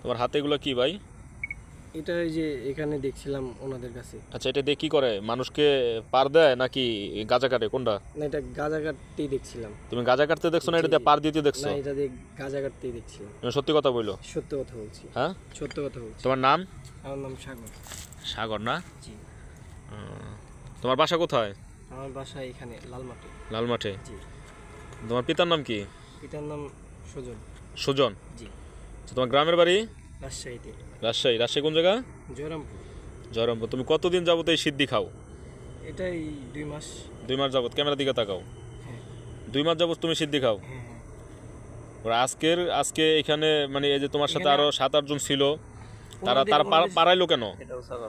তোমার হাতে এগুলো কি ভাই? এটা এই যে এখানে দেখছিলাম ওনাদের কাছে। আচ্ছা, এটা দিয়ে কি করে? মানুষকে পার দেয় নাকি গাঁজা কাটে, কোনটা? না, এটা গাঁজা কাটতেই দেখছিলাম। তুমি গাঁজা কাটতে দেখছো না এটা দিয়ে পার দিতে দেখছো? না, এটা দিয়ে গাঁজা কাটতেই দেখছিলাম। তুমি সত্যি কথা বললো? সত্য কথা বলছি। হ্যাঁ, সত্য কথা বলছি। তোমার নাম? আমার নাম সাগর। সাগর না? জি। তোমার বাসা কোথায়? আমার বাসা এখানে লালমাটি। লালমাঠে। জি। তোমার পিতার নাম কি? পিতার নাম সুজন। সুজন। জি। তোমার গ্রামের বাড়ি? রাজশাহীতে। রাজশাহী। রাজশাহী কোন জায়গা? জয়রামপুর। জয়রামপুর। তুমি কতদিন যাবত এই সিদ্ধি খাও? এটাই 2 মাস। 2 মাস যাবত। ক্যামেরা দিকে তাকাও। হ্যাঁ। 2 মাস যাবত তুমি সিদ্ধি খাও? হ্যাঁ, হ্যাঁ। আজকে এখানে মানে এই যে তোমার সাথে আরো 7-8 জন ছিল, তারা ওনাদের পালাইলো কেন?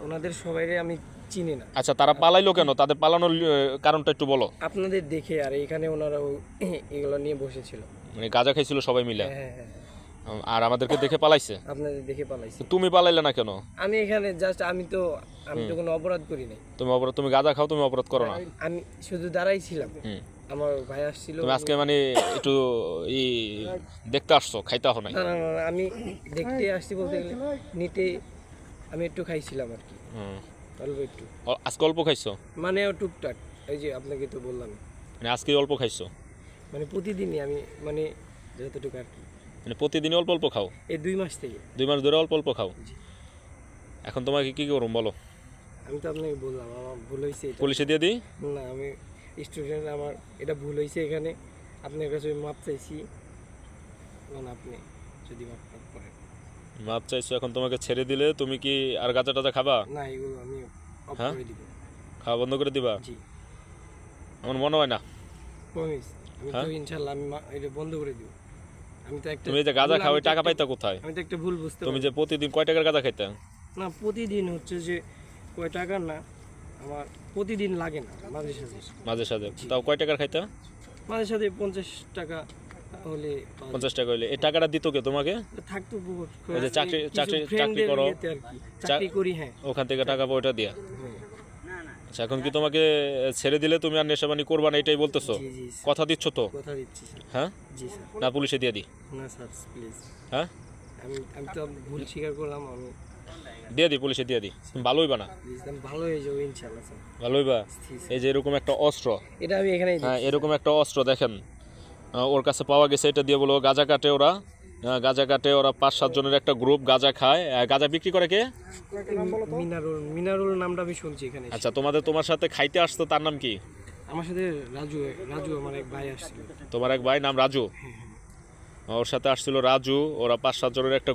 ওনাদের সবাইরে আমি চিনি না। আচ্ছা, তারা পালাইলো কেন? তাদের পালানোর কারণটা একটু বলো। আপনাদের দেখে আর এখানে ওনারা এগুলো নিয়ে বসেছিল। মানে গাঁজা খাইছিল সবাই মিলে, হ্যাঁ, হ্যাঁ, হ্যাঁ। আর আমাদেরকে দেখে পালাইছে? আপনাদের দেখে পালাইছে। তুমি পালাইলে না কেন? আমি এখানে জাস্ট আমি তো কোনো অপরাধ করি নাই। তুমি গাঁজা খাও, তুমি অপরাধ করো না? আমি শুধু দাঁড়াই ছিলাম। হুম। আমার ভাই আসছিল। তুমি আজকে মানে একটু ই দেখতে আসছো, খাইতে হো নাই? না, না, না, না, আমি দেখতে আসছি বলতে গেলে নিতে আমি একটু খাইছিলাম আর কি, অল্প একটু। আজকে অল্প খাইছো? মানে টুকটাক, এই যে আপনাকে তো বললাম। মানে আজকে অল্প খাইছো? মানে প্রতিদিনই আমি মানে যতটুকু আর কি। মানে প্রতিদিনই অল্প অল্প খাও? এই 2 মাস থেকে। 2 মাস ধরে অল্প অল্প খাও? এখন তোমাকে কি করুম বলো? আমি তো আপনাকে বললাম আমার ভুল হয়েছে। পুলিশে দিয়ে দিই? না, আমি স্টুডেন্ট, আমার এটা ভুল হয়েছে। এখানে আপনার কাছে মাপ চাইছি, এখন আপনি যদি মাপ করেন। মাপ চাইছো, এখন তোমাকে ছেড়ে দিলে তুমি কি আর গাঁজা টাজা খাবা? না, এগুলো আমি অফ হ্যাঁ? করে দিব। খাওয়া বন্ধ করে দিবা? জি। আমার মনে হয় না। প্রমিস। আমি হ্যাঁ? তো ইনশাআল্লাহ আমি এটা বন্ধ করে দিব। আমি তো একটা তুমি যে গাঁজা খাও, টাকা পাইতা কোথায়? আমি তো একটা ভুল বুঝতে তুমি পারি। যে প্রতিদিন কয় টাকার গাঁজা খাইতা? না, প্রতিদিন হচ্ছে যে কয় টাকার না, আমার প্রতিদিন লাগে না, মাঝে সাঝে। মাঝে সাঝে তাও কয় টাকার খাইতা? মাঝে সাঝে 50 টাকা হলে 50 টাকা হইলে এই টাকাটা দিত কে তোমাকে? থাকতো। ওই যে চাকরি করো, চাকরি করি। হ্যাঁ, ওখান থেকে টাকা পয়সা দিয়া। হ্যাঁ। আচ্ছা, এখন কি তোমাকে ছেড়ে দিলে তুমি আর নেশাবানি করবা না, এটাই বলতেছো? জি, জি, কথা দিচ্ছ তো? কথা দিচ্ছি স্যার। হ্যাঁ? জি স্যার। না পুলিশে দিয়ে দিই? না স্যার, প্লিজ। হ্যাঁ, আমি তো ভুল স্বীকার করলাম। আমি দিয়ে দিই, পুলিশে দিয়ে দিই। তুমি ভালো হইবা না? প্লিজ, আমি ভালো হয়ে যাবো ইনশাআল্লাহ স্যার। ভালো হইবা? জি, স্যার। এই যে এরকম একটা অস্ত্র, এটা আমি এখানেই হ্যাঁ দেখছি। এরকম একটা অস্ত্র দেখেন ওর কাছে পাওয়া গেছে। এটা দিয়ে বলো গাঁজা কাটে ওরা। গাঁজা কাটে ওরা 5-7 জনের একটা গ্রুপ গাঁজা খায়। গাঁজা বিক্রি করে কে? মিনারুল। মিনারুল নামটা আমি শুনছি এখানে। আচ্ছা, তোমার সাথে খাইতে আসতো, তার নাম কি? আমার সাথে রাজু। রাজু আমার এক ভাই আসছিল। তোমার এক ভাই নাম রাজু? ওর সাথে আসছিল রাজু। ওরা 5-7 জনের একটা